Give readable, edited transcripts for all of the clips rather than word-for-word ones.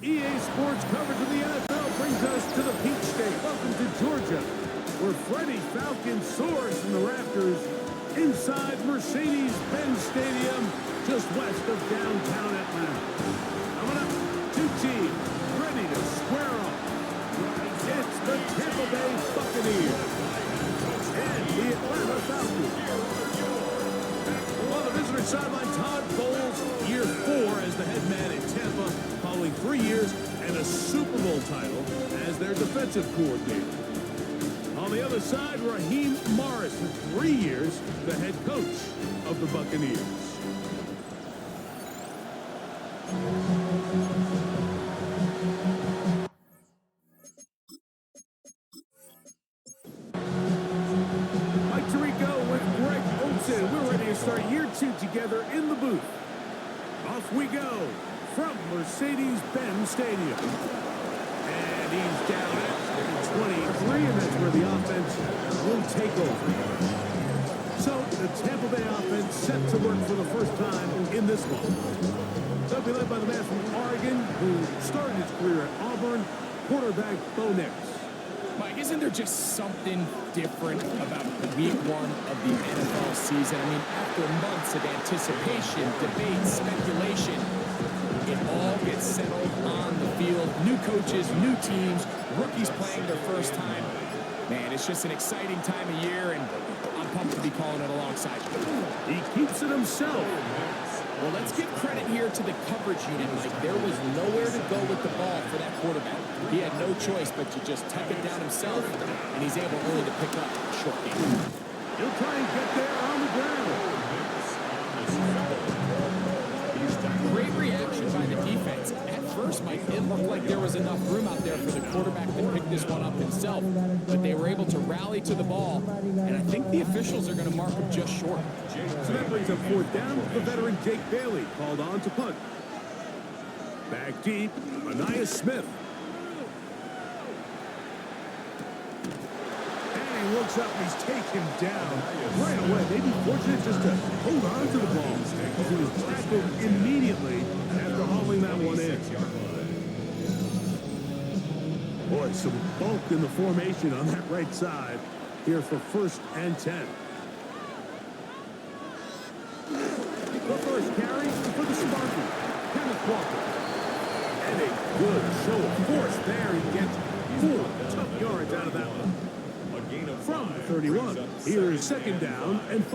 EA Sports coverage of the NFL brings us to the Peach State. Welcome to Georgia, where Freddie Falcon soars from the rafters inside Mercedes-Benz Stadium, just west of downtown Atlanta. Coming up, two teams ready to square off. It's the Tampa Bay Buccaneers and the Atlanta Falcons. Well, the visitor sideline, Todd Bowles, year 4 as the head man in Tampa, following 3 years and a Super Bowl title as their defensive coordinator. On the other side, Raheem Morris, for 3 years, the head coach of the Buccaneers. Mike Tirico with Greg Olsen. We're ready to start year 2 together in the booth. Off we go from Mercedes-Benz Stadium. And he's down at 23, and that's where the offense will take over. So the Tampa Bay offense set to work for the first time in this one. They'll be led by the man from Oregon who started his career at Auburn, quarterback Bo Nix. Mike, isn't there just something different about week 1 of the NFL season? I mean, after months of anticipation, debate, speculation, it all gets settled on the field. New coaches, new teams, rookies playing their first time. Man, it's just an exciting time of year, and I'm pumped to be calling it alongside you. He keeps it himself. Well, let's give credit here to the coverage unit, Mike. There was nowhere to go with the ball for that quarterback. He had no choice but to just tuck it down himself, and he's able only to pick up a short game. He'll try and get there on the ground. Great reaction by the defense. At first, Mike, it looked like there was enough room out there for the quarterback to pick this one up himself, but they were able to rally to the ball, and I think the officials are going to mark him just short. So that brings up 4th down. The veteran Jake Bailey called on to punt. Back deep, Anais Smith. And he looks up and he's taken down right away. Maybe fortunate just to hold on to the ball because he was tackled immediately after hauling that one in. Boy, some bulk in the formation on that right side here for 1st and 10. The first carry for the Spartans, Kenneth Walker. And a good show of force there. He gets 4 tough yards out of that one. From the 31, here's 2nd down and 5.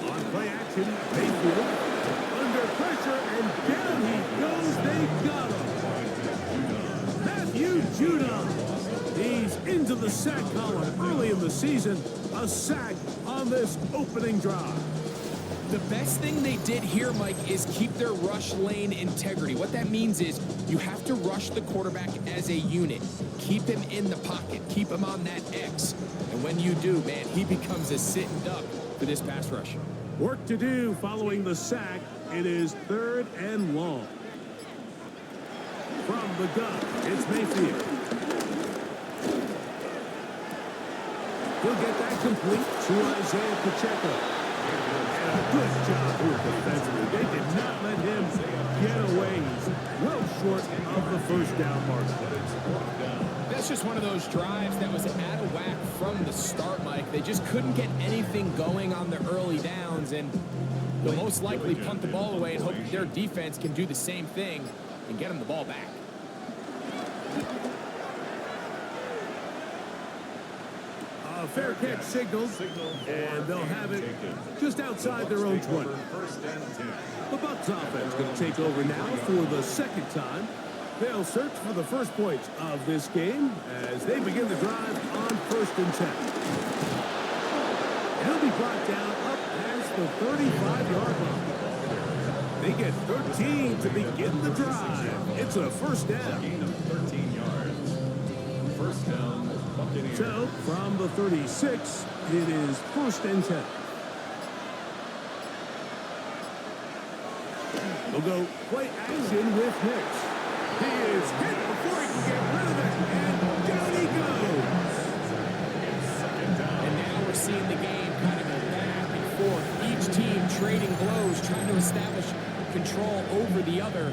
On play action, Mayfield under pressure, and down he goes. They got him. Matthew Judon. He's into the sack column early in the season. A sack on this opening drive. The best thing they did here, Mike, is keep their rush lane integrity. What that means is you have to rush the quarterback as a unit. Keep him in the pocket. Keep him on that X. And when you do, man, he becomes a sitting duck for this pass rush. Work to do following the sack. It is 3rd and long. From the gun, it's Mayfield. He'll get that complete to Isaiah Pacheco. And a good job here defensively. They did not let him get away. He's well short of the 1st down mark. That's just one of those drives that was out of whack from the start, Mike. They just couldn't get anything going on the early downs, and they'll most likely punt the ball away and hope that their defense can do the same thing and get them the ball back. A fair catch signaled, and they'll have it just outside their own 20. The Bucs offense going to take over now for the 2nd time. They'll search for the first points of this game as they begin the drive on 1st and 10. He'll be brought down up past the 35-yard line. They get 13 to begin the drive. It's a 1st down. Gain of 13 yards. 1st down. Buccaneers. So, from the 36, it is 1st and 10. They'll go play action with Hicks. He is hit before he can get rid of it, and down he goes. And now we're seeing the game kind of go back and forth. Each team trading blows, trying to establish control over the other.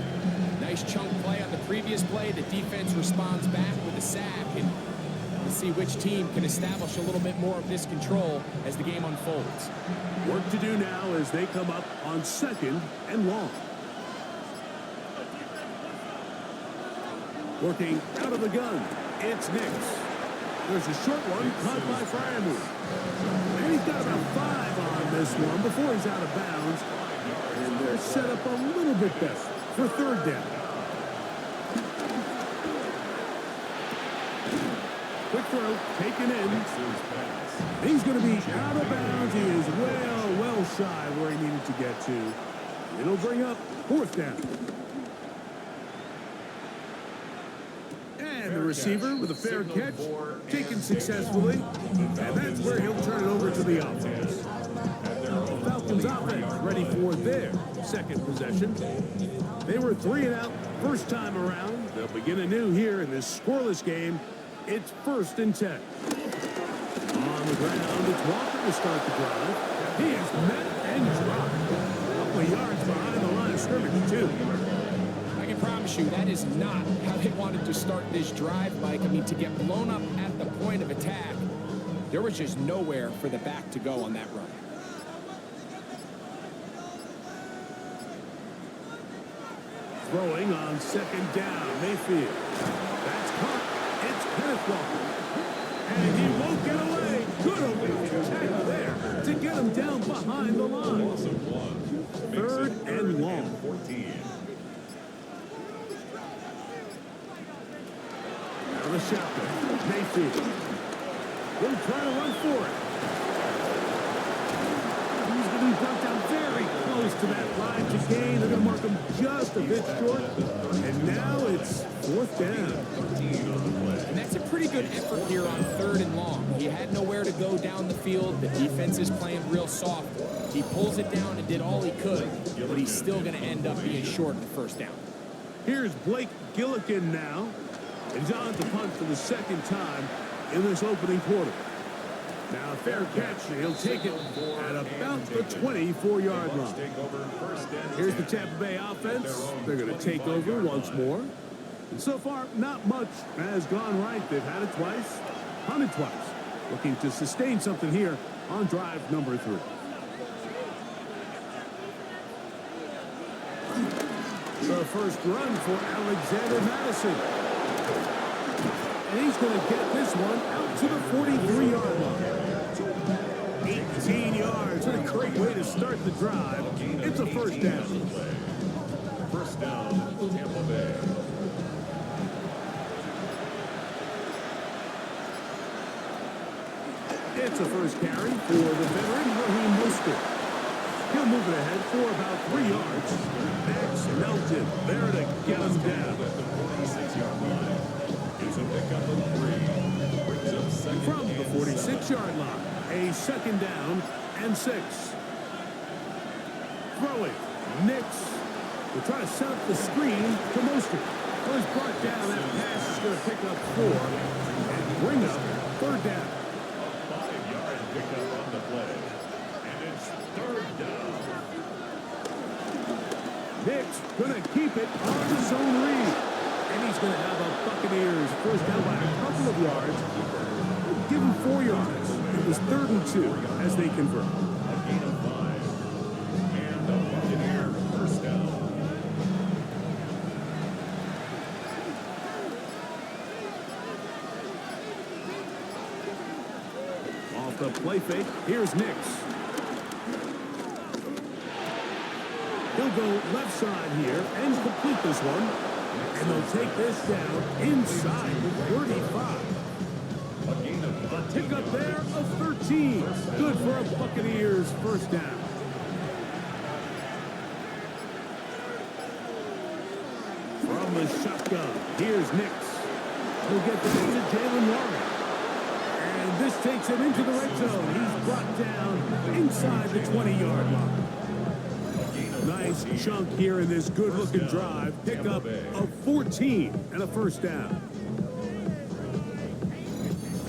Nice chunk play on the previous play. The defense responds back with a sack, and we'll see which team can establish a little bit more of this control as the game unfolds. Work to do now as they come up on 2nd and long. Working out of the gun, it's Nix. There's a short one caught by Fryermuth. And he's got about 5 on this one before he's out of bounds. And they're set up a little bit better for 3rd down. Quick throw, taken in. He's going to be out of bounds. He is well shy where he needed to get to. It'll bring up 4th down. And the receiver with a fair catch, taken successfully. And that's where he'll turn it over to the offense. The Falcons offense ready for their 2nd possession. They were 3 and out first time around. They'll begin anew here in this scoreless game. It's 1st and 10. On the ground, it's Walker to start the drive. He is met and dropped. A couple of yards behind the line of scrimmage, too. I can promise you that is not how they wanted to start this drive, Mike. I mean, to get blown up at the point of attack, there was just nowhere for the back to go on that run. Throwing on 2nd down, Mayfield. That's caught. It's Kenneth Walker. And he won't get away. Good opening tackle there to get him down behind the line. 3rd and long. Now the shotgun. Mayfield. He'll try to run for it. He's going to be brought down very close to that line to gain. They're going to mark him just a bit short. And now it's 4th down. And that's a pretty good effort here on 3rd and long. He had nowhere to go down the field. The defense is playing real soft. He pulls it down and did all he could, but he's still going to end up being short of the 1st down. Here's Blake Gillikin now. And on to punt for the 2nd time in this opening quarter. Now a fair catch. He'll take it at about the 24-yard line. Here's the Tampa Bay offense. They're going to take over once more. And so far, not much has gone right. They've had it twice, punted twice. Looking to sustain something here on drive number 3. The first run for Alexander Madison. And he's going to get this one out to the 43-yard line. 18 yards. What a great way to start the drive. It's a 1st down. 1st down, Tampa Bay. It's a first carry for the veteran, Raheem Mostert. He'll move it ahead for about 3 yards. Max Melton there to get him down. At the 46-yard line. It's a pickup of 3. From the 46-yard line, a 2nd down and 6. Throwing, Nix. We'll try to set up the screen to Mostert. Well, he's brought down. That pass is going to pick up 4 and bring up 3rd down. Pickup on the play. And it's 3rd down. Nix going to keep it on his own read. And he's going to have a Buccaneers first down by a couple of yards. Give him 4 yards. It was 3rd and 2 as they convert. A gain of 5. And the Buccaneer first down. Off the play fake, here's Nix. He'll go left side here and complete this one. And they'll take this down inside the 35. A pickup there of 13. Good for a Buccaneers first down. From the shotgun, here's Nix. He'll get this to Jalen Warren. And this takes him into the red zone. He's brought down inside the 20-yard line. Nice chunk here in this good-looking drive. Pickup of 14 and a first down.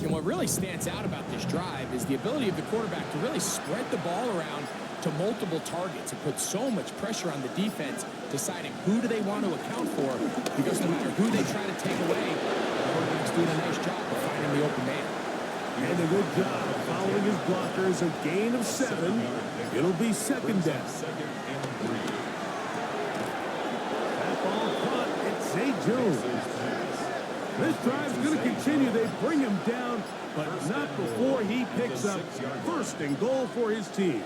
And what really stands out about this drive is the ability of the quarterback to really spread the ball around to multiple targets. It puts so much pressure on the defense, deciding who do they want to account for, because no matter who they try to take away, the quarterback's doing a nice job of finding the open man. And a good job following his blockers, a gain of 7. It'll be second down. That ball caught. It's Zay Jones. This drive's going to continue. They bring him down, but not before he picks up first and goal for his team.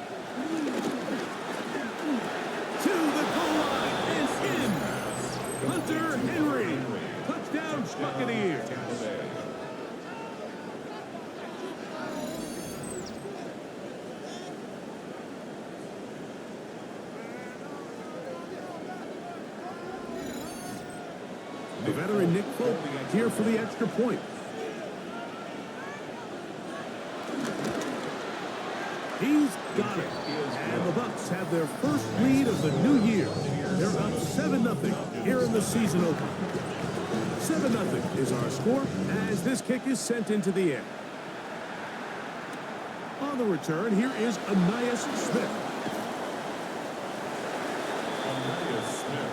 To the goal line and in. Hunter Henry. Touchdown, Buccaneers. The veteran Nick Folk here for the extra point. He's got it. And the Bucs have their first lead of the new year. They're up 7-0 here in the season opener. 7-0 is our score as this kick is sent into the air. On the return, here is Anias Smith.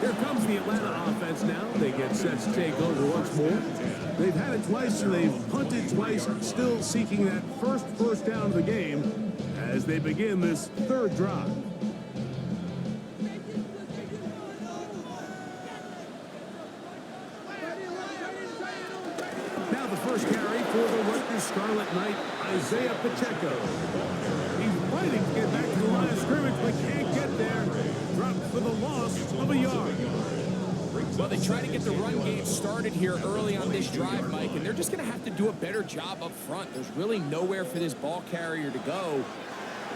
Here comes the Atlanta offense now. They get set to take over once more. They've had it twice, and they've punted twice, still seeking that first down of the game as they begin this third drive. Now the first carry for the Rutgers Scarlet Knight, Isaiah Pacheco. He's fighting to get back to the line of scrimmage, but can't get there. Dropped for the loss of a yard. Well, they try to get the run game started here early on this drive, Mike, and they're just going to have to do a better job up front. There's really nowhere for this ball carrier to go.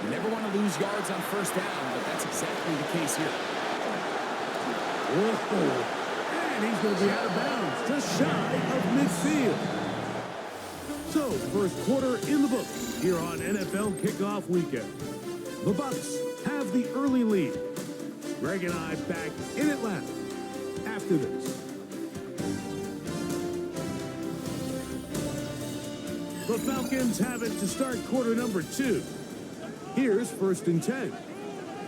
You never want to lose yards on first down, but that's exactly the case here. Whoa. And he's going to be out of bounds, just shy of midfield. So, first quarter in the books here on NFL Kickoff Weekend. The Bucs have the early lead. Greg and I back in Atlanta after this. The Falcons have it to start quarter number 2. Here's 1st and 10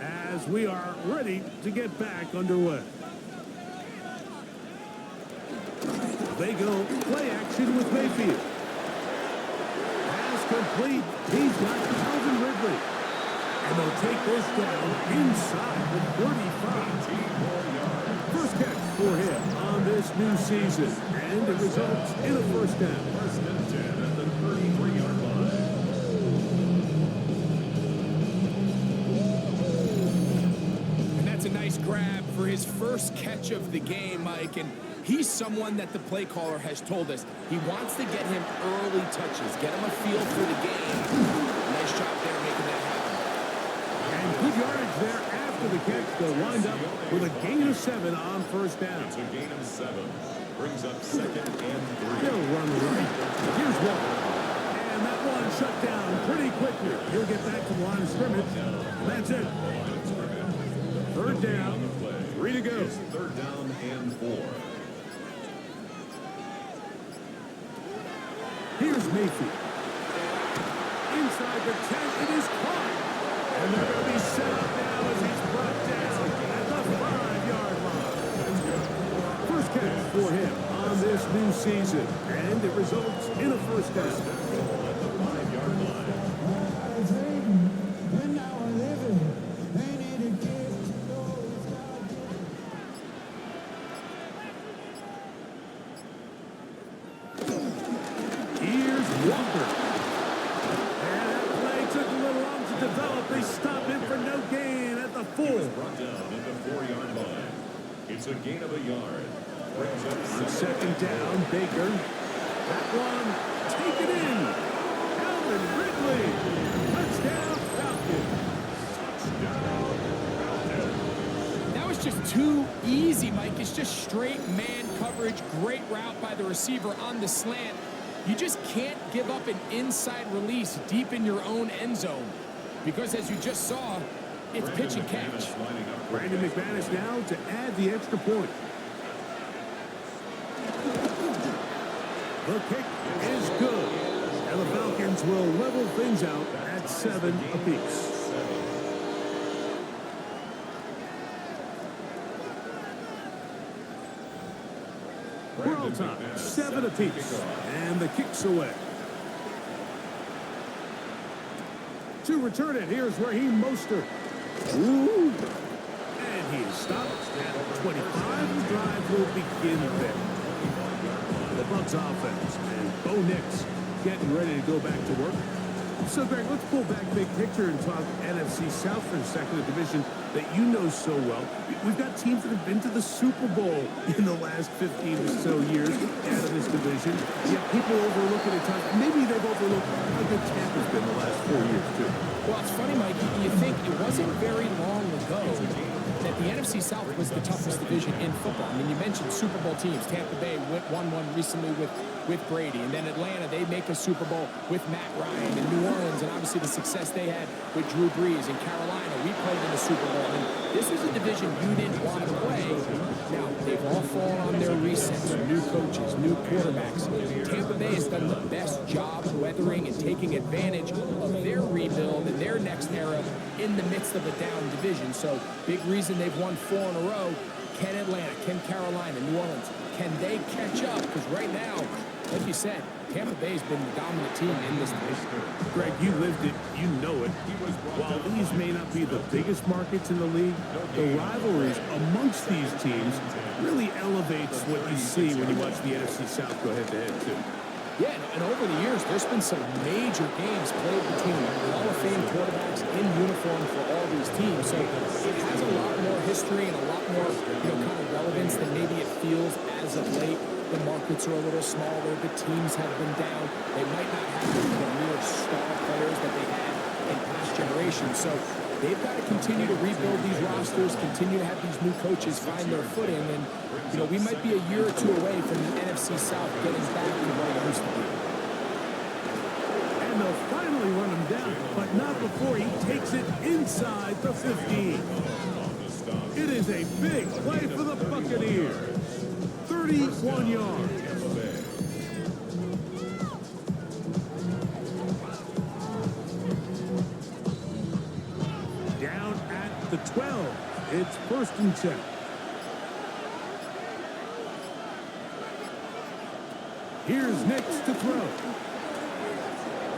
as we are ready to get back underway. They go play action with Mayfield. Pass complete. He's got Calvin Ridley. And they'll take this down inside the 35. First catch for him on this new season. And it results in a first down. 1st and 10 at the 33-yard line. And that's a nice grab for his first catch of the game, Mike. And he's someone that the play caller has told us he wants to get him early touches, get him a feel for the game. Nice job there making that happen. And good yardage there after the catch. They'll wind up with a gain of 7 on first down. It's a gain of 7. Brings up 2nd and 3. They'll run right. Here's Walker. And that one shut down pretty quickly. He'll get back to the line of scrimmage. That's it. 3rd down. 3 to go. 3rd down and 4. Here's Mayfield. Inside the 10, it is caught. And they're going to be set up now as he's brought down at the 5-yard line. First catch for him on this new season. And it results in a first down. At the 5-yard line. Here's Walker. And that play took a little long to develop. They stop him for no gain at the 4. Brought down at the 4-yard line. It's a gain of a yard. Brings up On 2nd down, Baker. That one taken in. Calvin Ridley. Touchdown, Falcons. That was just too easy, Mike. It's just straight man coverage. Great route by the receiver on the slant. You just can't give up an inside release deep in your own end zone because, as you just saw, it's pitch and catch. Brandon McManus now to add the extra point. The kick is good. And the Falcons will level things out at 7 apiece. We're all tied, 7 apiece. And the kick's away. To return it, here's Raheem Mostert. Ooh. And he is stopped at 25. The drive will begin there. The Bucs offense and Bo Nix getting ready to go back to work. So, Greg, let's pull back big picture and talk NFC South for a second, a division that you know so well. We've got teams that have been to the Super Bowl in the last 15 or so years out of this division. Yet people overlook it at times. Maybe they've overlooked how good Tampa's been the last 4 years, too. Well, it's funny, Mike. You think it wasn't very long ago that the NFC South was the toughest division in football. I mean, you mentioned Super Bowl teams. Tampa Bay won one recently with Brady. And then Atlanta, they make a Super Bowl with Matt Ryan. And New Orleans, and obviously the success they had with Drew Brees. And Carolina, we played in the Super Bowl. And this was a division you didn't want to play. Now, they've all fallen on their resets. New coaches, new quarterbacks. Tampa Bay has done the best job weathering and taking advantage of their rebuild and their next era in the midst of a down division. So, big reason they've won 4 in a row. Can Atlanta, can Carolina, New Orleans, can they catch up? Because right now, like you said, Tampa Bay's been the dominant team in this division. Greg, you lived it, you know it. While these may not be the biggest markets in the league, the rivalries amongst these teams really elevates what you see when you watch the NFC South go head-to-head, too. Yeah, and over the years, there's been some major games played between Hall of Fame quarterbacks in uniform for all these teams. So it has a lot more history and a lot more, kind of relevance than maybe it feels as of late. The markets are a little smaller. The teams have been down. They might not have the near star players that they had in past generations. So they've got to continue to rebuild these rosters, continue to have these new coaches find their footing. And, we might be a year or two away from the NFC South getting back to where it used to be. And they'll finally run him down, but not before he takes it inside the 15. It is a big play for the Buccaneers. 31 yards. Down at the 12. It's 1st and 10. Here's Nix to throw.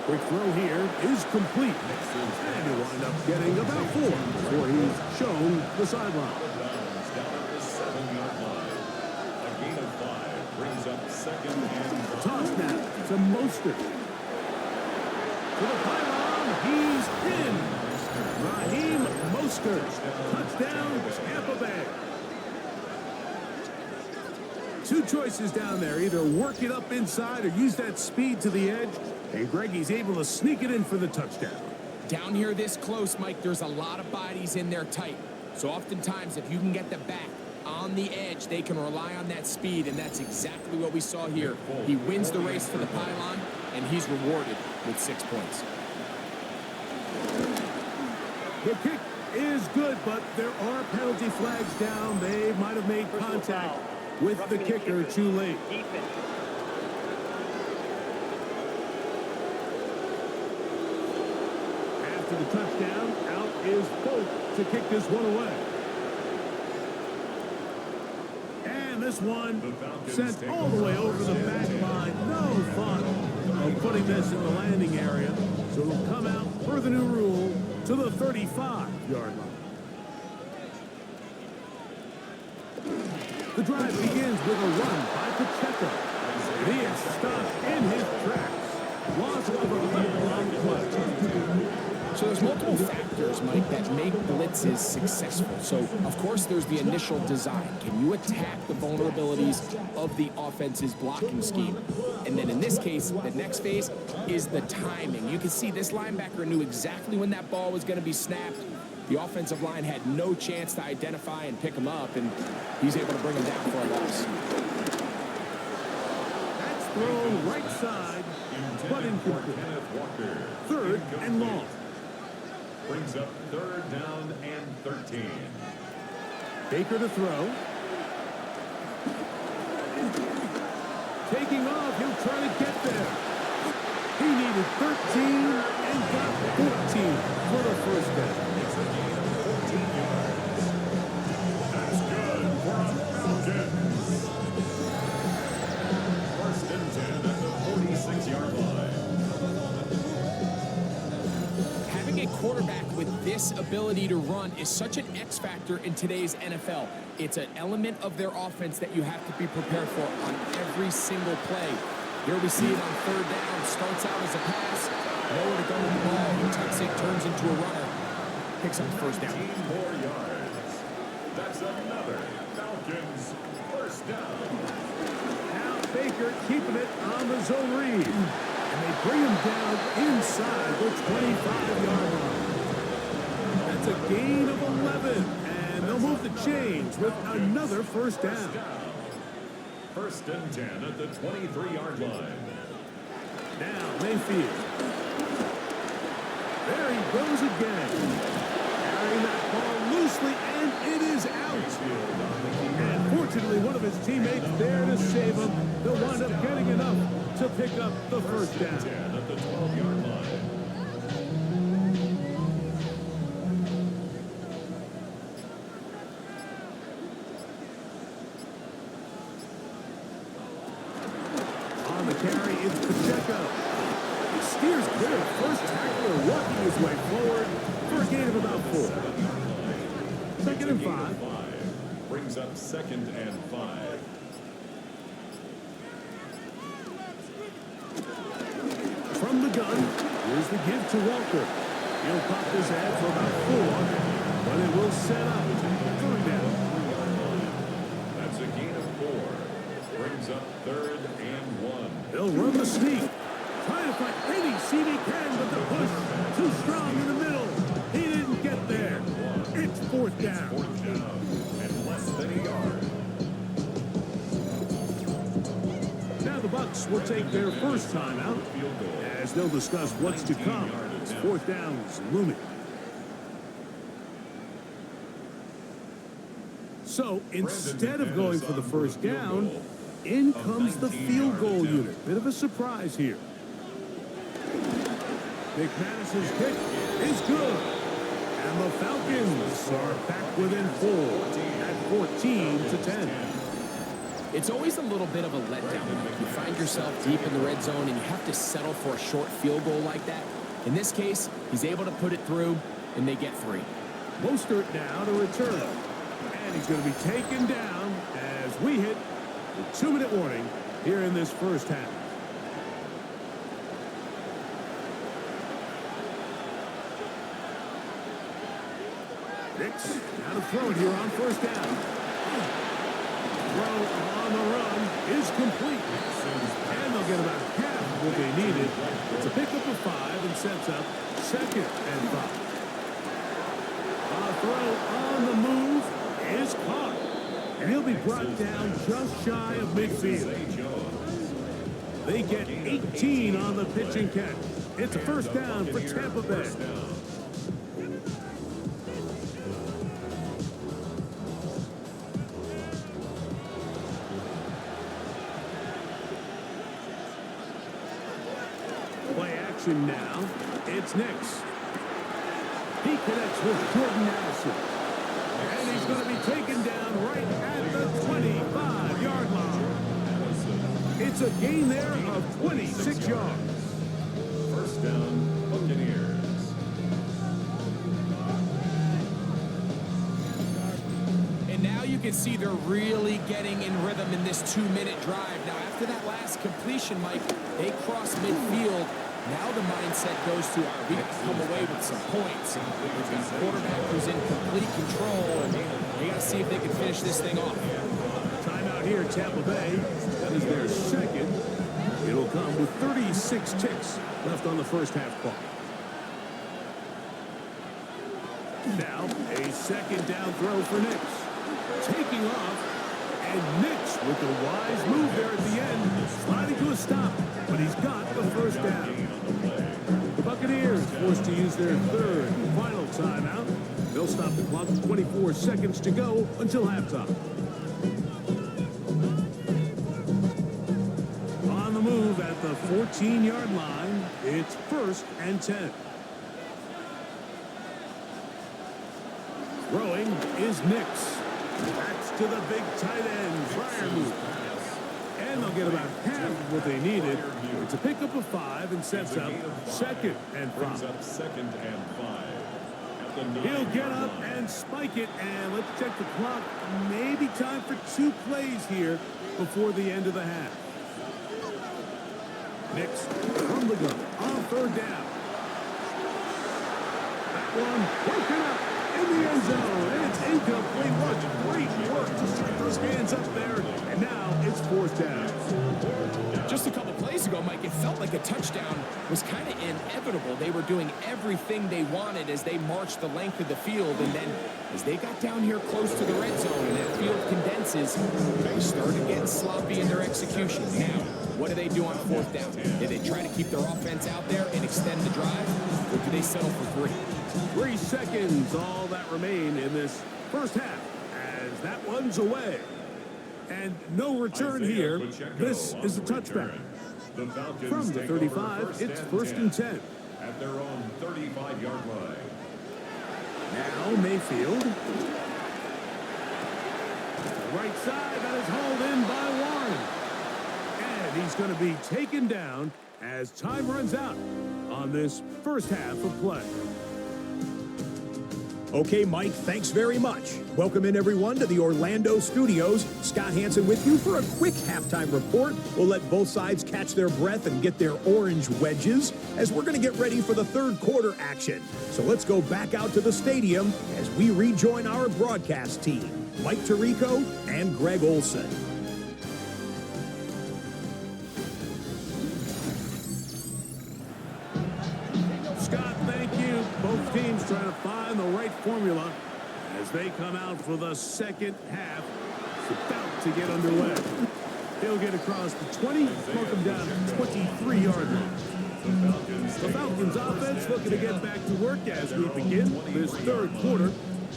Quick throw here is complete. And he'll wind up getting about 4 before he's shown the sideline. Toss now to Mostert. To the pylon, he's in. Raheem Mostert. Touchdown, Tampa Bay. 2 choices down there. Either work it up inside or use that speed to the edge. And Greggy's able to sneak it in for the touchdown. Down here this close, Mike, there's a lot of bodies in there tight. So oftentimes, if you can get the back on the edge, they can rely on that speed, and that's exactly what we saw here. He wins the race to the pylon, and he's rewarded with 6 points. The kick is good, but there are penalty flags down. They might have made contact with the kicker too late. After the touchdown, out is Folk to kick this one away. And this one sent all the way over the back line. No fun of putting this in the landing area. So it'll come out per the new rule to the 35-yard line. The drive begins with a run by Pacheco. He is stopped in his tracks. Loss of 11 on the play. So there's multiple factors, Mike, that make blitzes successful. So, of course, there's the initial design. Can you attack the vulnerabilities of the offense's blocking scheme? And then in this case, the next phase is the timing. You can see this linebacker knew exactly when that ball was going to be snapped. The offensive line had no chance to identify and pick him up, and he's able to bring him down for a loss. That's thrown right side, but incomplete. 3rd and long. Brings up 3rd down and 13. Baker to throw. Taking off, he'll try to get there. He needed 13 and got 14 for the first down. It's a gain of 14 yards. That's good for a Falcons. this ability to run is such an X factor in today's NFL. It's an element of their offense that you have to be prepared for on every single play. Here we see it on third down. Starts out as a pass. Nowhere to go with the ball. He tucks it, turns into a runner. Picks up the first down. 15 more yards. That's another Falcons first down. Now Baker keeping it on the zone read. And they bring him down inside the 25-yard line. That's a gain of 11. And they'll move the chains with another first down. First and 10 at the 23-yard line. Now Mayfield. There he goes again. Carrying that ball loosely, and it is out. And fortunately, one of his teammates there to save him. He'll wind up getting enough to pick up the first down. 10 at the 12-yard line. On the carry, it's Pacheco. He steers clear of first tackler, working his way forward for a gain of about 4. Second and 5. Brings up second and 5. From the gun, here's the give to Walker. He'll pop his head for about 4, but it will set up third down. That's a gain of 4. Brings up third and 1. They'll run the sneak. Trying to find any seam he can, but the push too strong in the middle. He didn't get there. It's fourth down. Fourth down and less than a yard. Now the Bucs will take their first timeout Field goal. as they'll discuss what's to come. As fourth down is looming. So instead of going for the first down, in comes the field goal unit. Bit of a surprise here. McManus's kick is good. And the Falcons are back within 4 at 14-10. It's always a little bit of a letdown. You find yourself deep in the red zone and you have to settle for a short field goal like that. In this case, he's able to put it through, and they get 3. Mostert now to return. And he's going to be taken down as we hit the 2-minute warning here in this first half. Nix now to throw it here on first down. Throw on the run is complete. And they'll get about half of what they needed. It's a pickup of 5 and sets up second and 5. A throw on the move is caught. And he'll be brought down just shy of midfield. They get 18 on the pitch and catch. It's a first down for Tampa Bay. Play action now. It's Nix. He connects with Jordan Addison. And he's going to be taken down right at the 25-yard line. It's a gain there of 26 yards. First down, Buccaneers. And now you can see they're really getting in rhythm in this 2-minute drive. Now, after that last completion, Mike, they cross midfield. Now the mindset goes to, we got to come away with some points. We've got a quarterback who's in complete control, and they got to see if they can finish this thing off. Timeout here, Tampa Bay. That is their second. It'll come with 36 ticks left on the first half clock. Now, a second down throw for Nix. Taking off, and Nix with the wise move there at the end, sliding to a stop, but he's got the first down. The Buccaneers forced to use their third and final timeout. They'll stop the clock with 24 seconds to go until halftime. On the move at the 14-yard line, it's first and 10. Throwing is Nix. That's to the big tight end. Fryer move. And they'll get about half of what they needed. It's a pickup of 5 and sets up second and 5. Brings up second and 5. At the 9. He'll get up and spike it, and let's check the clock. Maybe time for 2 plays here before the end of the half. Next, from the gun, on 3rd down. That one broken up in the end zone, and it's incomplete. What great work to set those hands up there, and now it's 4th down. Just a couple plays ago, Mike, it felt like a touchdown was kind of inevitable. They were doing everything they wanted as they marched the length of the field, and then as they got down here close to the red zone and that field condenses, they started getting sloppy in their execution. Now, what do they do on 4th down? Do they try to keep their offense out there and extend the drive, or do they settle for 3? 3 seconds, all that remain in this first half, as that one's away. And no return here. This is a touchback. From the 35, it's 1st and 10. At their own 35-yard line. Now Mayfield. Right side, that is hauled in by Warren. And he's going to be taken down as time runs out on this first half of play. Okay, Mike, thanks very much. Welcome in, everyone, to the Orlando studios. Scott Hansen with you for a quick halftime report. We'll let both sides catch their breath and get their orange wedges as we're going to get ready for the 3rd quarter action. So let's go back out to the stadium as we rejoin our broadcast team, Mike Tirico and Greg Olson. Scott, thank you. Both teams trying to find the right formula as they come out for the second half. It's about to get underway. He'll get across the 20, mark him down at 23-yard line. The Falcons offense looking to get back to work as we begin this 3rd quarter.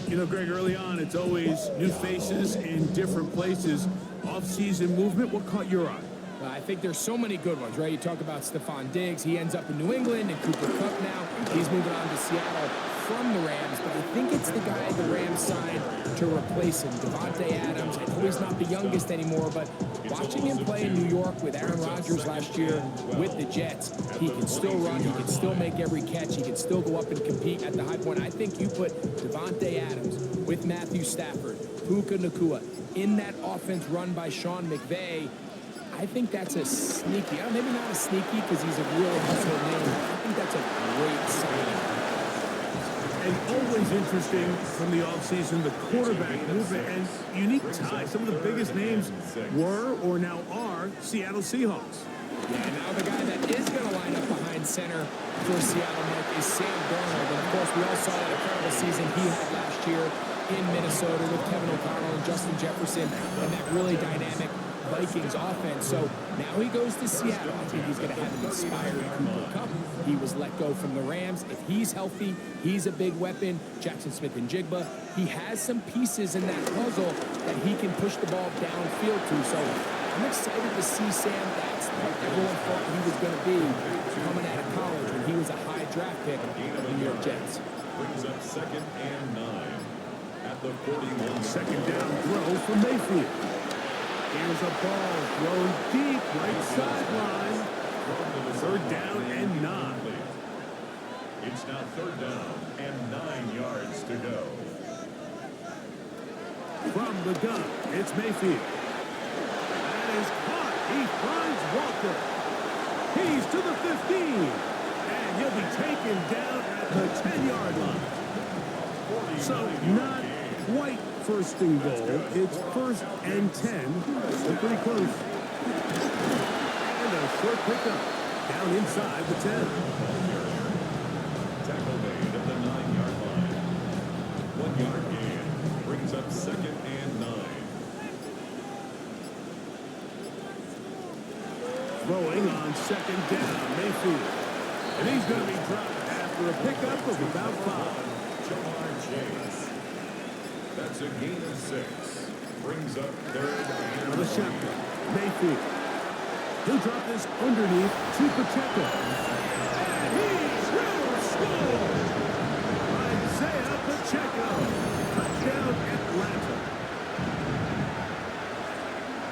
You know, Greg, early on, it's always new faces in different places. Off-season movement, what caught your eye? I think there's so many good ones, right? You talk about Stephon Diggs. He ends up in New England, and Cooper Kupp now. He's moving on to Seattle from the Rams, but I think it's the guy the Rams signed to replace him, Davante Adams. I know he's not the youngest anymore, but watching him play in New York with Aaron Rodgers last year with the Jets, he can still run, he can still make every catch, he can still go up and compete at the high point. I think you put Davante Adams with Matthew Stafford, Puka Nacua, in that offense run by Sean McVay. I think that's a sneaky, maybe not a sneaky because he's a real household name. I think that's a great signing. And always interesting from the offseason, the quarterback movement and unique ties. Some of the biggest names were or now are Seattle Seahawks. Yeah, and now the guy that is going to line up behind center for Seattle, Mike, is Sam Darnold. And, of course, we all saw that incredible season he had last year in Minnesota with Kevin O'Connell and Justin Jefferson and that really dynamic Vikings offense. So now he goes to Seattle. I think he's going to have an inspired Cooper Kupp. He was let go from the Rams. If he's healthy, he's a big weapon. Jackson Smith and Jigba. He has some pieces in that puzzle that he can push the ball downfield to. So I'm excited to see Sam. That's what everyone thought he was going to be coming out of college when he was a high draft pick of the New York Jets. Brings up 2nd and 9 at the 41. Second down throw for Mayfield. Here's a ball thrown deep, right sideline. 3rd down and 9. It's now 3rd down and 9 yards to go. From the gun, it's Mayfield. That is caught. He finds Walker. He's to the 15. And he'll be taken down at the 10-yard line. So not quite 1st and goal. It's 1st and 10. So pretty close. And a short pickup down inside the 10. Tackle made at the 9-yard line. 1-yard gain brings up 2nd and 9. Throwing on 2nd down, Mayfield. And he's going to be dropped after a pickup of about 5. Jamar Chase. That's a gain of 6. Brings up 3rd and The 3. shotgun, Mayfield. He'll drop this underneath to Pacheco. And he will score! Isaiah Pacheco. Touchdown Atlanta.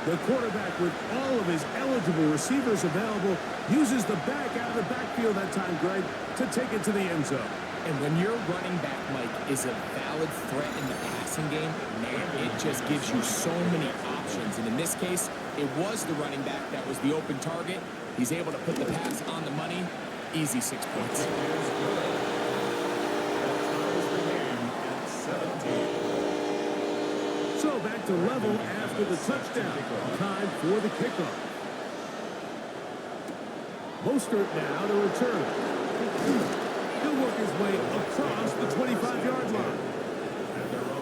The quarterback, with all of his eligible receivers available, uses the back out of the backfield that time, Greg, to take it to the end zone. And when your running back, Mike, is a valid threat in the passing game, man, it just gives you so many options. And in this case, it was the running back that was the open target. He's able to put the pass on the money. Easy 6 points. So back to level after the touchdown. Time for the kickoff. Mostert now to return. He'll work his way across the 25-yard line.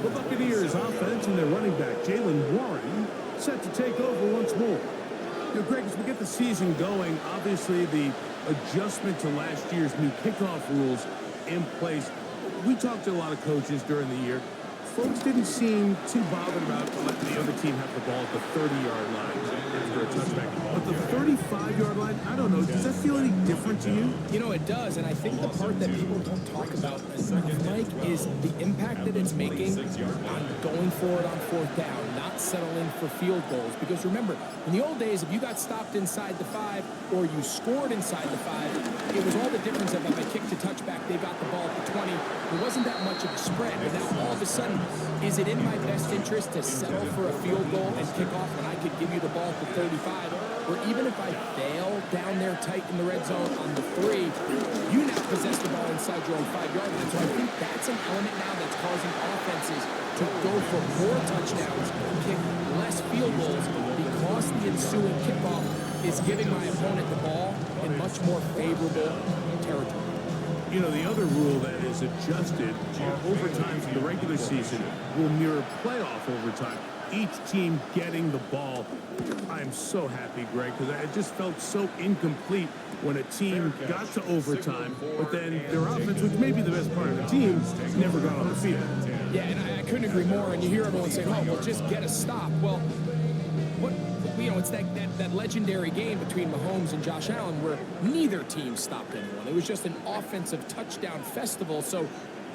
The Buccaneers offense and their running back, Jalen Warren, set to take over once more. You know, Greg, as we get the season going, obviously the adjustment to last year's new kickoff rules in place. We talked to a lot of coaches during the year. Folks didn't seem too bothered about letting the other team have the ball at the 30-yard line after a touchback. But the 35-yard line, I don't know, does that feel any different to you? You know, it does, and I think the part that people don't talk about enough, Mike, is the impact that it's making on going for it on fourth down, not settling for field goals. Because remember, in the old days, if you got stopped inside the 5 or you scored inside the 5, it was all the difference of if I kicked a touchback, they got the ball at the 20. It wasn't that much of a spread, but now all of a sudden, is it in my best interest to settle for a field goal and kick off when I could give you the ball at the 35? Or even if I fail down there tight in the red zone on the 3, you now possess the ball inside your own 5-yard line. So I think that's an element now that's causing offenses to go for more touchdowns, kick less field goals, because the ensuing kickoff is giving my opponent the ball in much more favorable territory. You know, the other rule that is adjusted are overtimes in the regular season will mirror playoff overtime. Each team getting the ball. I'm so happy, Greg, because it just felt so incomplete when a team got to overtime, but then their offense, which may be the best part of the team, never got on the field. Yeah, and I couldn't agree more. And you hear everyone saying, oh, well, just get a stop. Well, it's that legendary game between Mahomes and Josh Allen where neither team stopped anyone. It was just an offensive touchdown festival. So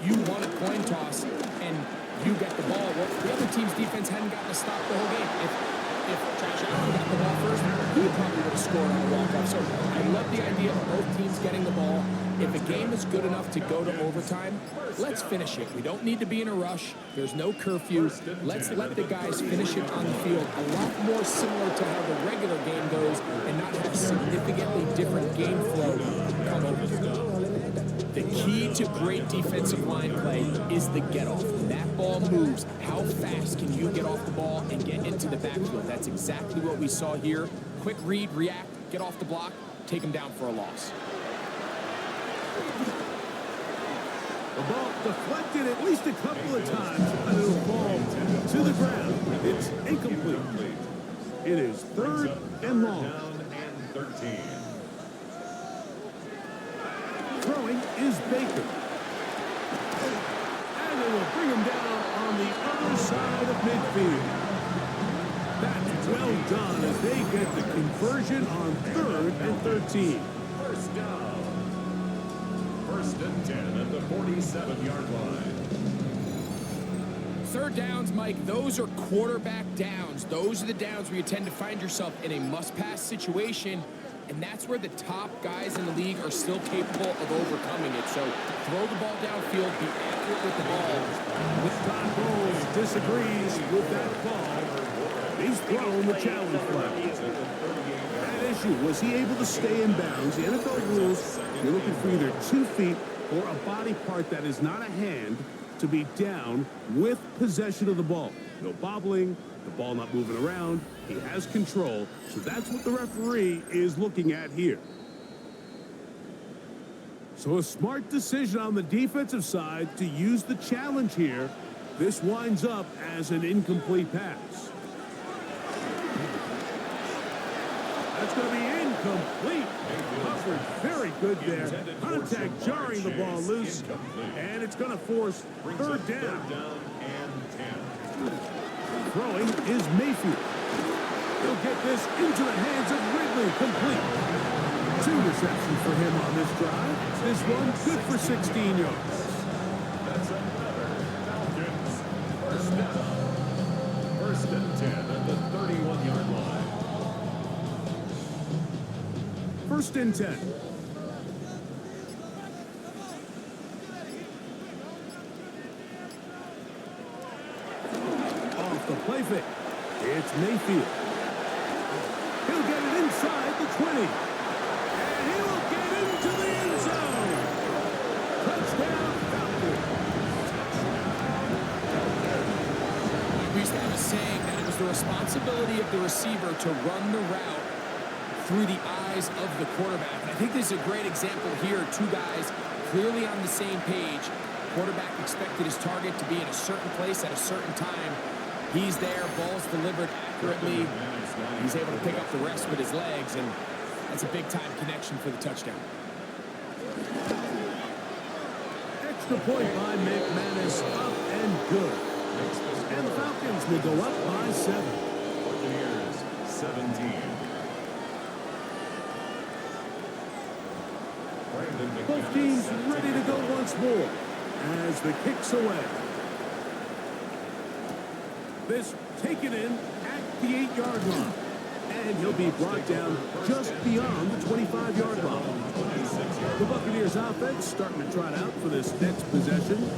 you won a coin toss and you get the ball. Well, the other team's defense hadn't gotten a stop the whole game. If Josh Allen got the ball first, he probably would have scored on a walk-off. So I love the idea of both teams getting the ball. If a game is good enough to go to overtime, let's finish it. We don't need to be in a rush. There's no curfew. Let's let the guys finish it on the field. A lot more similar to how the regular game goes and not have significantly different game flow come over. The key to great defensive line play is the get-off. When that ball moves, how fast can you get off the ball and get into the backfield? That's exactly what we saw here. Quick read, react, get off the block, take them down for a loss. The ball deflected at least a couple of times, and it'll fall to the ground. It's incomplete. It is 3rd and long. Down and 13. Throwing is Baker. And they will bring him down on the other side of midfield. That's well done as they get the conversion on 3rd and 13. First down. 1st and 10 at the 47-yard line. 3rd downs, Mike, those are quarterback downs. Those are the downs where you tend to find yourself in a must-pass situation, and that's where the top guys in the league are still capable of overcoming it. So throw the ball downfield, be accurate with the ball. Todd Bowles disagrees with that call. He's thrown the challenge flag. That issue, was he able to stay in bounds? The NFL rules, you're looking for either 2 feet or a body part that is not a hand to be down with possession of the ball. No bobbling, the ball not moving around. He has control, so that's what the referee is looking at here. So a smart decision on the defensive side to use the challenge here. This winds up as an incomplete pass. That's going to be incomplete. Covered very good there. Contact jarring the ball loose. And it's going to force 3rd down. And 10. Throwing is Mayfield. He'll get this into the hands of Ridley. Complete. 2 receptions for him on this drive. This one good for 16 yards. That's another Falcons. 1st down. 1st and 10 at the 31-yard line. 1st and 10. the play fake. It's Mayfield. He'll get it inside the 20. And he will get into the end zone. Touchdown, Falcons. We used to have a saying that it was the responsibility of the receiver to run the route through the eyes of the quarterback. And I think this is a great example here. Two guys clearly on the same page. Quarterback expected his target to be in a certain place at a certain time. He's there, ball's delivered accurately. He's able to pick up the rest with his legs, and that's a big-time connection for the touchdown. Extra point by McManus, up and good. And the Falcons will go up by 7. Buccaneers, 17. Both teams ready to go once more as the kick's away. This taken in at the 8-yard line. And he'll be brought down just beyond the 25-yard line. The Buccaneers offense starting to trot out for this next possession.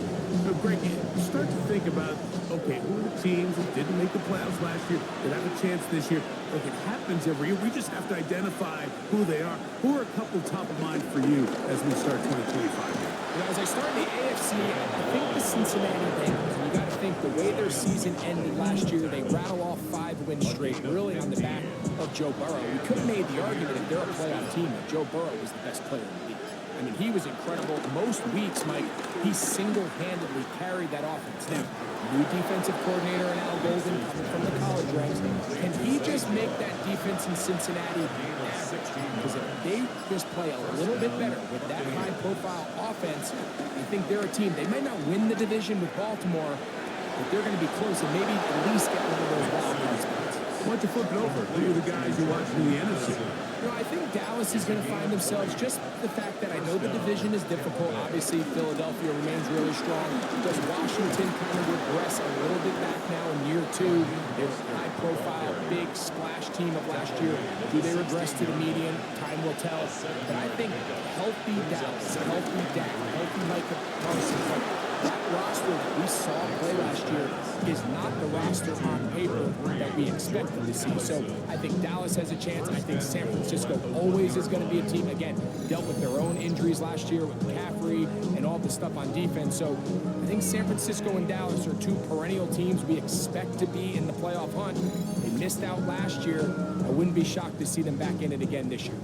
Greg, start to think about, okay, who are the teams that didn't make the playoffs last year that have a chance this year? Look, it happens every year. We just have to identify who they are. Who are a couple top of mind for you as we start 2025? As I start in the AFC, I think the Cincinnati Bengals. You got to think the way their season ended last year, they rattle off 5 wins straight, really on the back of Joe Burrow. We could have made the argument if they're a playoff team that Joe Burrow was the best player in the league. I mean, he was incredible. Most weeks, Mike, he single-handedly carried that offense. Now, new defensive coordinator in Al Golden coming from the college ranks. Can he just make that defense in Cincinnati average? Because if they just play a little bit better with that high-profile offense, I think they're a team. They might not win the division with Baltimore, but they're going to be close and maybe at least get one of those wild card spots. Why don't you flip it over? Who are the guys you're watching in the NFC? You know, I think Dallas is going to find themselves, just the fact that I know the division is difficult. Obviously, Philadelphia remains really strong. Does Washington kind of regress a little bit back now in year 2? They were a high-profile, big splash team of last year. Do they regress to the median? Time will tell. But I think healthy Dallas, healthy Dak, healthy Micah Parsons, that roster that we saw play last year is not the roster on paper that we expected to see. So I think Dallas has a chance. I think San Francisco always is going to be a team, again, dealt with their own injuries last year with McCaffrey and all the stuff on defense. So I think San Francisco and Dallas are 2 perennial teams we expect to be in the playoff hunt. They missed out last year. I wouldn't be shocked to see them back in it again this year.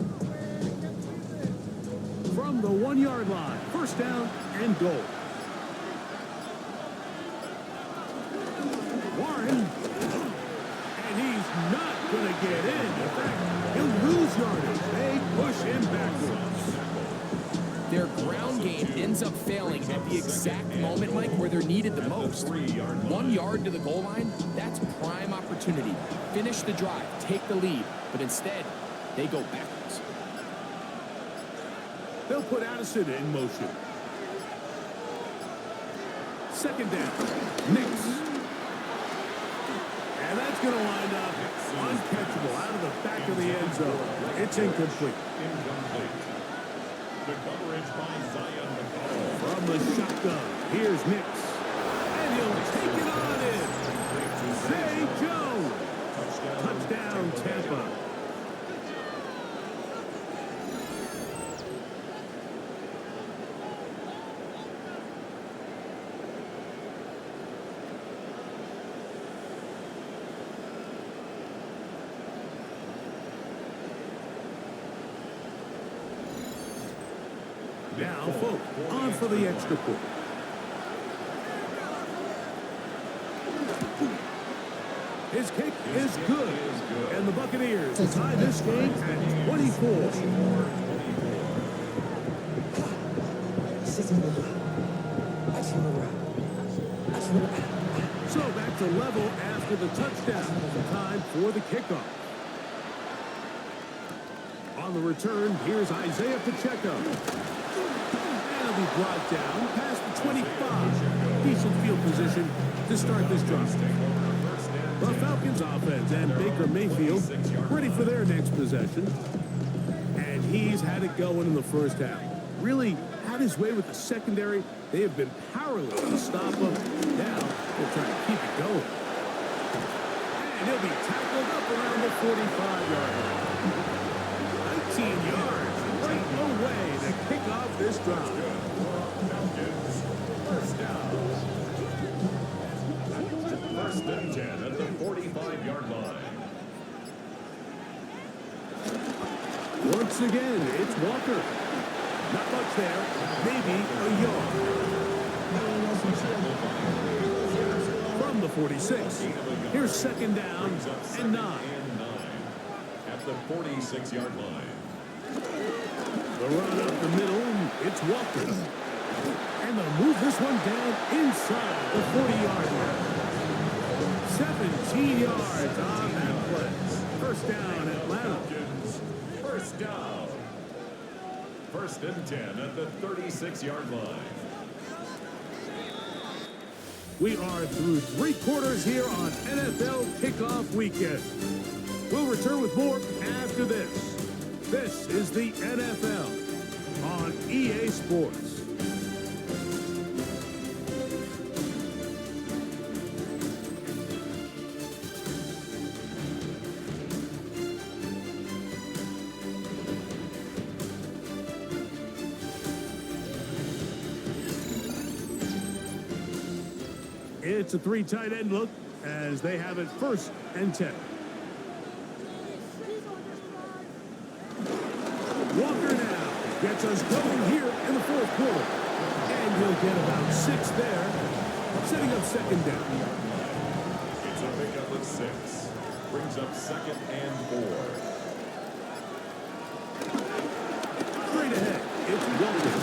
From the 1-yard line, first down and goal. Warren, and he's not going to get in. In fact, he'll lose yardage. They push him backwards. Their ground game ends up failing at the exact moment, Mike, where they're needed the most. 1 yard to the goal line, that's prime opportunity. Finish the drive, take the lead, but instead, they go backwards. They'll put Addison in motion. Second down, Nix. And that's going to wind up uncatchable out of the back of the end zone. It's incomplete. The coverage by Zion McCollum. From the shotgun, here's Nix. And he'll take it on in. Zay Jones. Touchdown, Tampa. Now, Folk on for the extra point. His kick is good. And the Buccaneers tie this game at 24. So back to level after the touchdown. Time for the kickoff. On the return, here's Isaiah Pacheco. And he'll be brought down past the 25. Decent field position to start this drive. The Falcons offense and Baker Mayfield ready for their next possession. And he's had it going in the first half. Really had his way with the secondary. They have been powerless to stop him. Now they're trying to keep it going. the 45-yard line. 19 yards right away to kick off this drive. Falcons, first down. First and 10 at the 45-yard line. Once again, it's Walker. Not much there. Maybe a yard. From the 46. Here's second down and 9. At the 46-yard line. The run up the middle, it's Walker. And they'll move this one down inside the 40-yard line. 17 yards on that play. First down, Atlanta. Falcons, first down. First and 10 at the 36-yard line. We are through 3 quarters here on NFL Kickoff Weekend. We'll return with more after this. This is the NFL on EA Sports. It's a 3 tight end look as they have it first and 10. Walker now gets us going here in the 4th quarter. And he'll get about 6 there, setting up second down. It's a pickup of 6. Brings up second and 4. Straight ahead, it's Walker.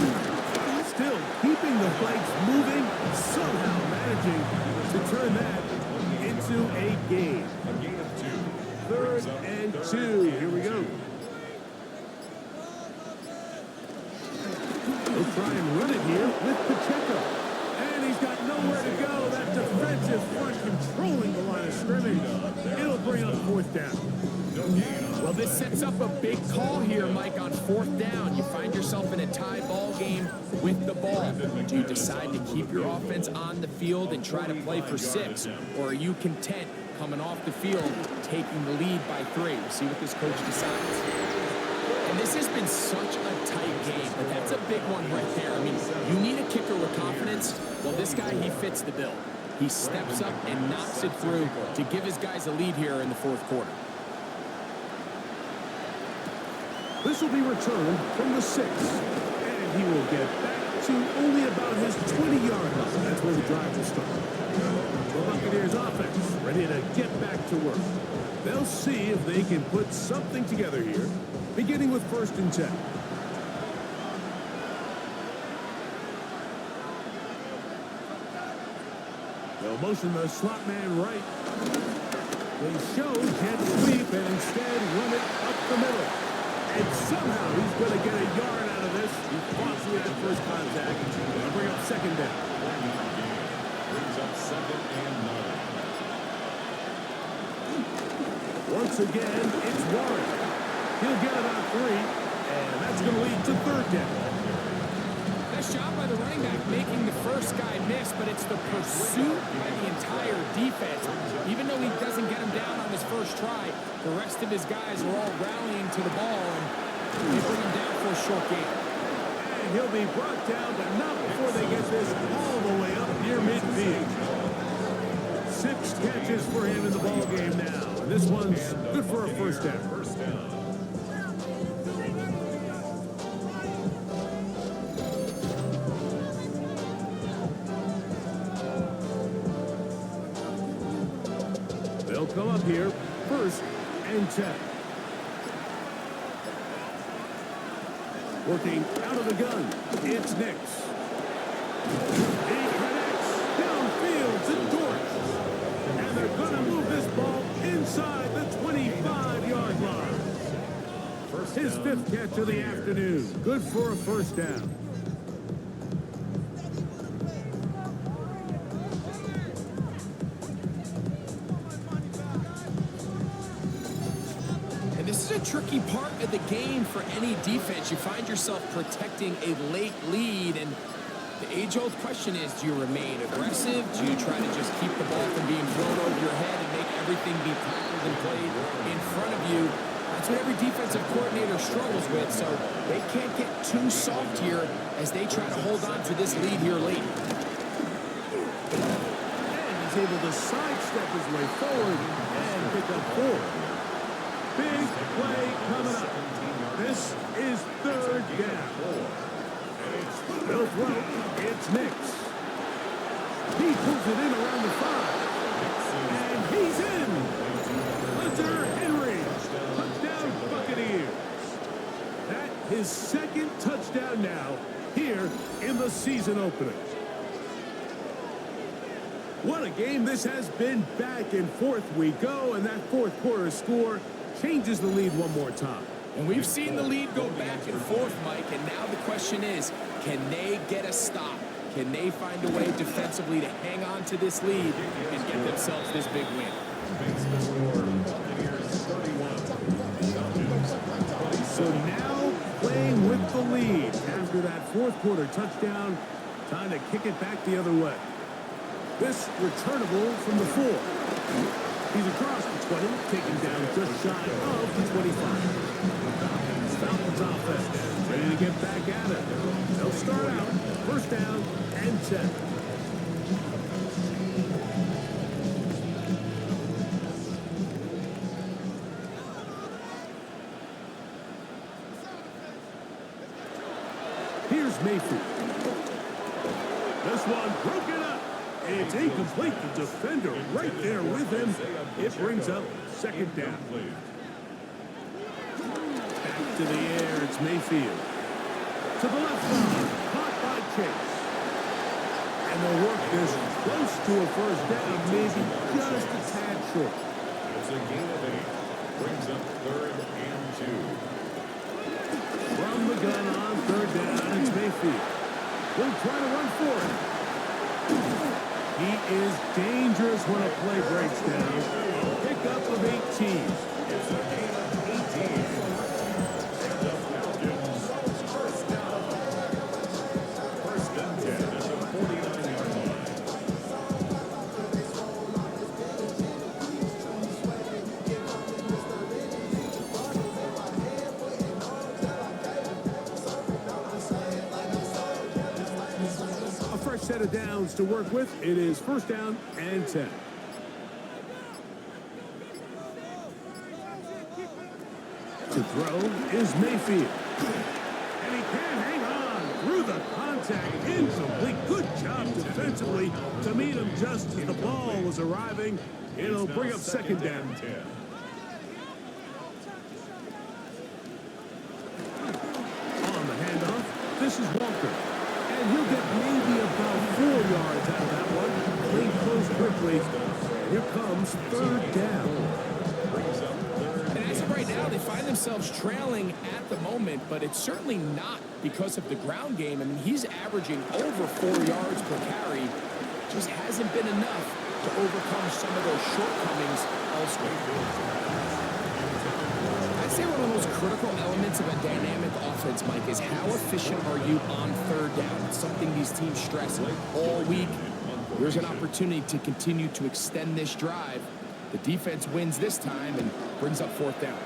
Still keeping the flanks moving, somehow managing to turn that into a gain. A gain of 2. 3rd and 2. Here we go. They'll try and run it here with Pacheco. And he's got nowhere to go. That defensive front controlling the line of scrimmage. It'll bring up 4th down. Well, this sets up a big call here, Mike, on 4th down. You find yourself in a tie ball game with the ball. Do you decide to keep your offense on the field and try to play for 6? Or are you content coming off the field, taking the lead by 3? We'll see what this coach decides. And this has been such a tight game, but that's a big one right there. I mean, you need a kicker with confidence. Well, this guy, he fits the bill. He steps up and knocks it through to give his guys a lead here in the 4th quarter. This will be returned from the 6. And he will get back to only about his 20-yard line. That's where the drive will start. The Buccaneers offense ready to get back to work. They'll see if they can put something together here, beginning with 1st and 10. They'll motion the slot man right. They show can't sweep and instead run it up the middle. And somehow he's going to get a yard out of this. He fought through that first contact. They'll bring up second down. Brings up second and 9. Once again, it's Warren. He'll get about 3, and that's going to lead to 3rd down. Nice job by the running back making the first guy miss, but it's the pursuit by the entire defense. Even though he doesn't get him down on his first try, the rest of his guys are all rallying to the ball, and they bring him down for a short gain. And he'll be brought down, but not before they get this all the way up near midfield. 6 catches for him in the ball game now. And this one's good for a first down. First down. They'll come up here, 1st and 10. Working out of the gun, it's Nix. He connects downfield to Dort. And they're going to move this ball inside the 25-yard line. His 5th catch of the afternoon. Good for a first down. Tricky part of the game for any defense. You find yourself protecting a late lead, and the age-old question is, do you remain aggressive? Do you try to just keep the ball from being thrown over your head and make everything be tackled than played in front of you. That's what every defensive coordinator struggles with, so they can't get too soft here as they try to hold on to this lead here late. And he's able to sidestep his way forward and pick up 4. Big play coming up. This is third down. They'll throw. It's Nix. He pulls it in around the 5. And he's in. Hunter Henry. Touchdown Buccaneers. That his second touchdown now here in the season opener. What a game this has been. Back and forth we go, and that fourth quarter score changes the lead one more time. And we've seen the lead go back and forth, Mike, and now the question is, can they get a stop? Can they find a way defensively to hang on to this lead and get themselves this big win? So now playing with the lead after that fourth quarter touchdown, time to kick it back the other way. This returnable from the 4. He's across the 20, taken down just shy of the 25. Falcons offense ready to get back at it. They'll start out first down and 10. Here's Mayfield. This one broken up. It's incomplete. The defender right there with him. It brings up second down. Back to the air. It's Mayfield. To the left side. Caught by Chase. And they'll work this close to a first down. Maybe just a tad short. It's a gain of 8. Brings up third and 2. From the gun on third down, it's Mayfield. We'll try to run for it. He is dangerous when a play breaks down. A pickup of 18. It's a gain of 18. And the Falcons first down. First and 10 at the 49-yard line. A fresh set of downs to work with. It is first down and 10. To throw is Mayfield. And he can hang on through the contact. Incomplete. Good job defensively to meet him just as the ball was arriving. It'll bring up second down. 10. On the handoff, this is Walker. And he'll get maybe about 4 yards out of that one. Clean close quickly. Here comes third down. And as of right now, they find themselves trailing at the moment, but it's certainly not because of the ground game. I mean, he's averaging over 4 yards per carry. Just hasn't been enough to overcome some of those shortcomings elsewhere. I'd say one of the most critical elements of a dynamic offense, Mike, is how efficient are you on third down? It's something these teams stress all week. There's an opportunity to continue to extend this drive. The defense wins this time and brings up fourth down.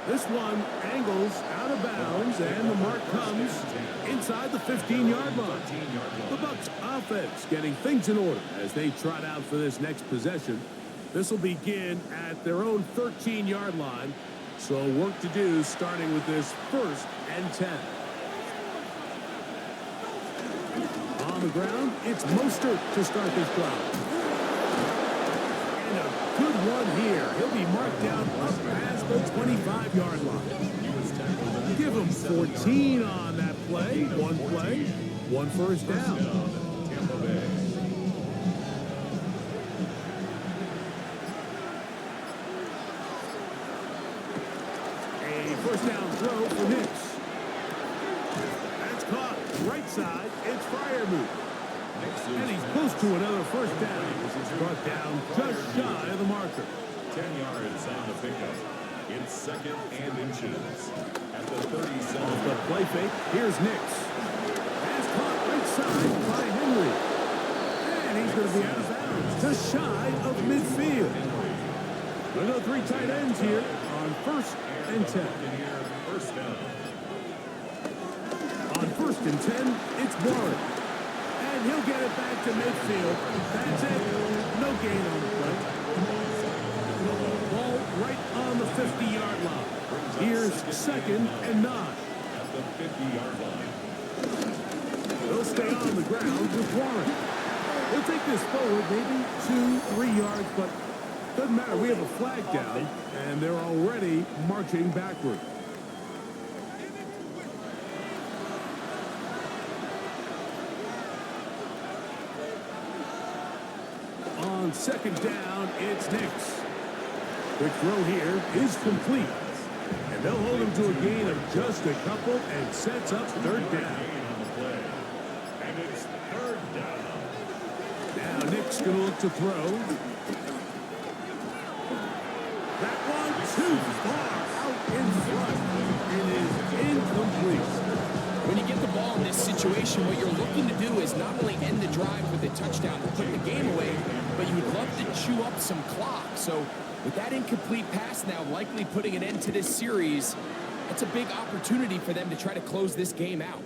This one angles out of bounds, and the mark comes inside the 15-yard line. The Bucs offense getting things in order as they trot out for this next possession. This will begin at their own 13-yard line. So work to do starting with this first and 10. On the ground, it's Mostert to start this drive. And a good one here. He'll be marked down up past the 25-yard line. Give him 14 on that play. One first down. Tampa Bay. First down throw for Nix. That's caught. Right side. It's Freiermuth. And he's close to another first down. This is brought down just shy of the marker. 10 yards on the pickup. It's second and inches. At the 37. Off the play fake. Here's Nix. That's caught right side by Henry. And he's going to be out of bounds. to shy of midfield. We'll go 3 tight ends here on 1st and 10. First down. On 1st and 10, it's Warren. And he'll get it back to midfield. That's it. No gain on the play. Ball right on the 50-yard line. Here's 2nd and 9. At the 50-yard line. They'll stay on the ground with Warren. They'll take this forward maybe 2-3 yards, but doesn't matter. We have a flag down, and they're already marching backward. On 2nd down, it's Nix. Quick throw here is complete. And they'll hold him to a gain of just a couple and sets up 3rd down. And it's 3rd down. Now Nick's going to look to throw. That one too far out in front. It is incomplete. When you get the ball in this situation, what you're looking to do is not only end the drive with a touchdown to put the game away, but you'd love to chew up some clock. So with that incomplete pass now likely putting an end to this series, it's a big opportunity for them to try to close this game out.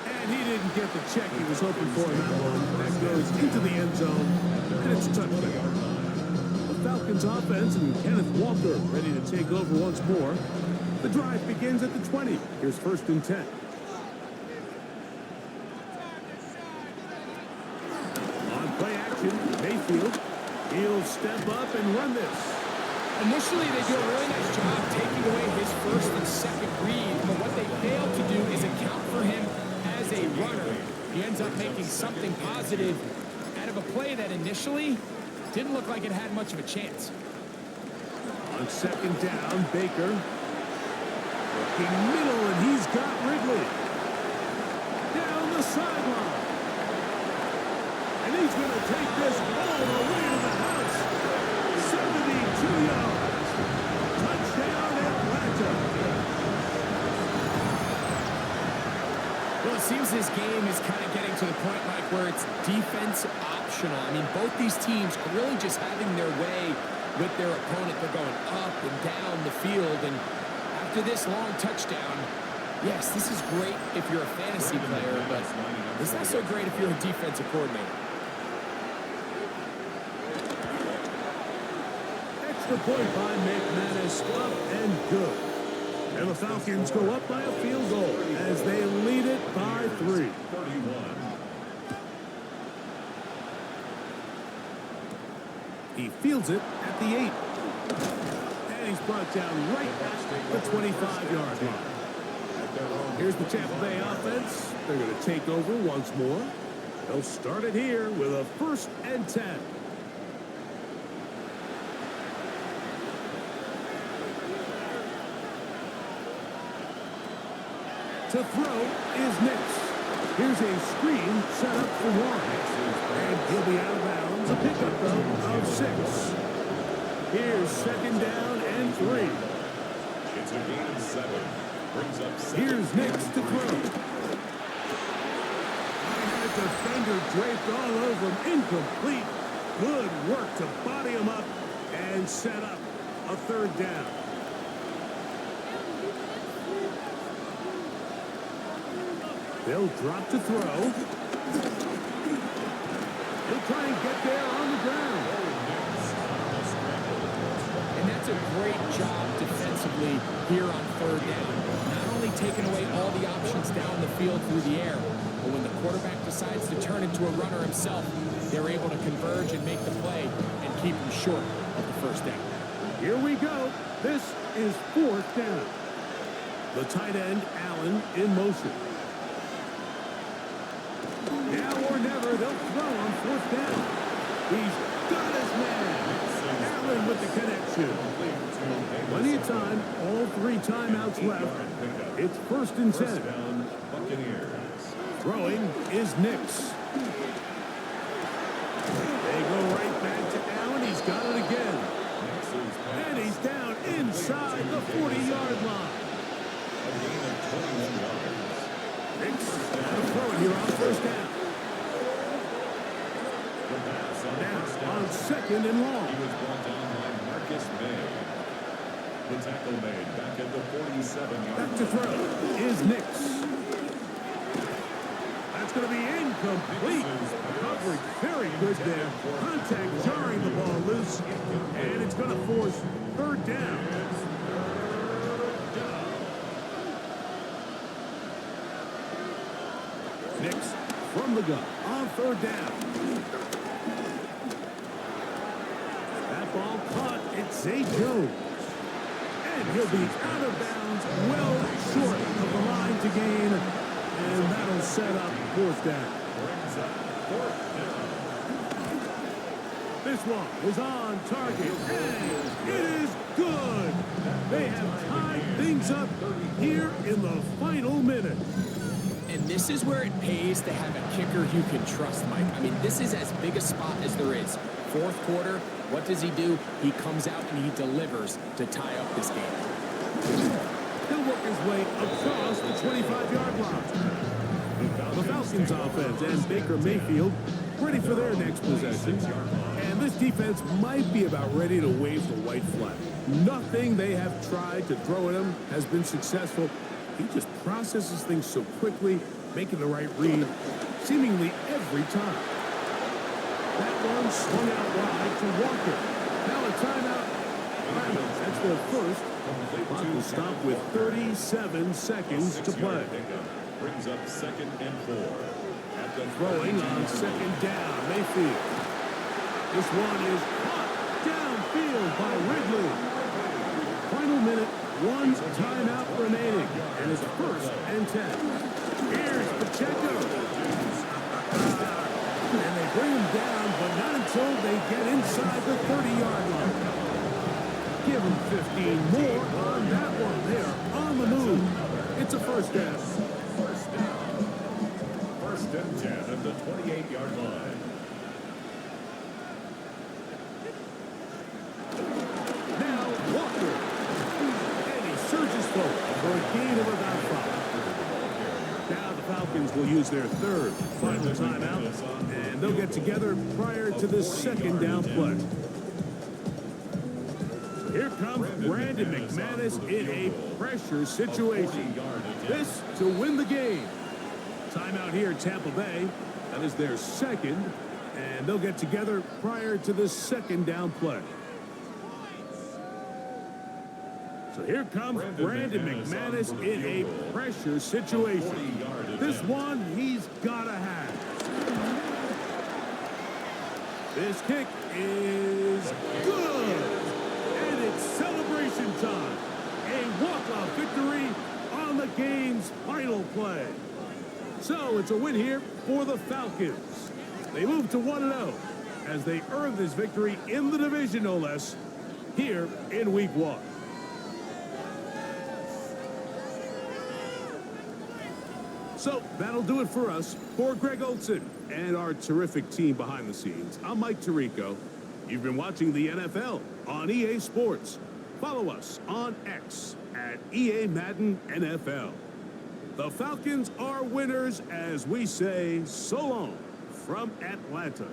And he didn't get the check he was hoping for in that one. That goes into the end zone, and it's a touchdown. The Falcons offense and Kenneth Walker ready to take over once more. The drive begins at the 20. Here's 1st and 10. On play action, Mayfield. He'll step up and run this. Initially, they do a really nice job taking away his 1st and 2nd read, but what they fail to do is account for him as a runner. He ends up making something positive out of a play that initially didn't look like it had much of a chance. On 2nd down, Baker. Looking middle, and he's got Ridley. Down the sideline. And he's going to take this all the way to the house. 72 yards. Touchdown, Atlanta. Well, it seems this game is kind of getting to the point, Mike, where it's defense optional. I mean, both these teams are really just having their way with their opponent. They're going up and down the field, and after this long touchdown, yes, this is great if you're a fantasy player, but it's not so great if you're a defensive coordinator. Extra point by McManus, up and good. And the Falcons go up by a field goal as they lead it by 3. 31. He fields it at the 8. And he's brought down right at the 25-yard line. Here's the Tampa Bay offense. They're going to take over once more. They'll start it here with a 1st and 10. To throw is Nix. Here's a screen set up for Warren. And he'll be out of bounds. A pickup, though, of 6. Here's 2nd down and 3. It's a gain of 7. Brings up 7. Here's Nix to throw. And a defender draped all over him. Incomplete. Good work to body him up and set up a 3rd down. They'll drop to throw. He'll try and get there on the ground. And that's a great job defensively here on 3rd down. Not only taking away all the options down the field through the air, but when the quarterback decides to turn into a runner himself, they're able to converge and make the play and keep him short of the 1st down. Here we go. This is 4th down. The tight end, Allen, in motion. Now or never, they'll throw on 4th down. He's got his man. Allen with the connection. Plenty of time. All 3 timeouts left. It's 1st and 10. Buccaneers. Throwing is Nix. They go right back to Allen. He's got it again. And he's down inside the 40-yard line. A gain of 21 yards. Nix throwing here on 1st down. The pass on Now first down. on second and long. He was brought down by Marcus May. The tackle made back at the 47-yard Back to throw is Nix. That's going to be incomplete. Coverage very good there. Contact jarring the ball loose. And it's going to force third down. Nix from the gun on third down. That ball caught. It's Zay Jones. And he'll be out of bounds, well short of the line to gain. And that'll set up fourth down. brings up fourth down. This one is on target, and it is good. They have tied things up here in the final minute. And this is where it pays to have a kicker you can trust, Mike. I mean, this is as big a spot as there is. Fourth quarter, what does he do? He comes out and he delivers to tie up this game. He'll work his way across the 25-yard line. The Falcons offense and Baker Mayfield ready for their next possession. And this defense might be about ready to wave the white flag. Nothing they have tried to throw at him has been successful. He just processes things so quickly, making the right read seemingly every time. That one swung out wide to Walker. Now a timeout. That's their first. Clock will stop with 37 seconds to play. Brings up second and 4. At the Throwing on second down, Mayfield. This one is caught downfield by Ridley. Final minute, one timeout remaining, and it's first and 10. Here's Pacheco. And they bring him down, but not until they get inside the 30-yard line. Give them 15 more on that one. They are on the move. It's a first down. First down. First and 10 at the 28-yard line. Now Walker. And he surges forward for a gain of about 5. Now the Falcons will use their third final timeout, and they'll get together prior to the second down play. Here comes Brandon McManus in a pressure situation. This to win the game. Timeout here at Tampa Bay. That is their second, and they'll get together prior to the second down play. So here comes Brandon McManus in a pressure situation. This one he's got to have. This kick is good. And it's celebration time. A walk-off victory on the game's final play. So it's a win here for the Falcons. They move to 1-0 as they earn this victory in the division, no less, here in Week 1. So that'll do it for us. For Greg Olson and our terrific team behind the scenes, I'm Mike Tirico. You've been watching the NFL on EA Sports. Follow us on X at EA Madden NFL. The Falcons are winners as we say so long from Atlanta.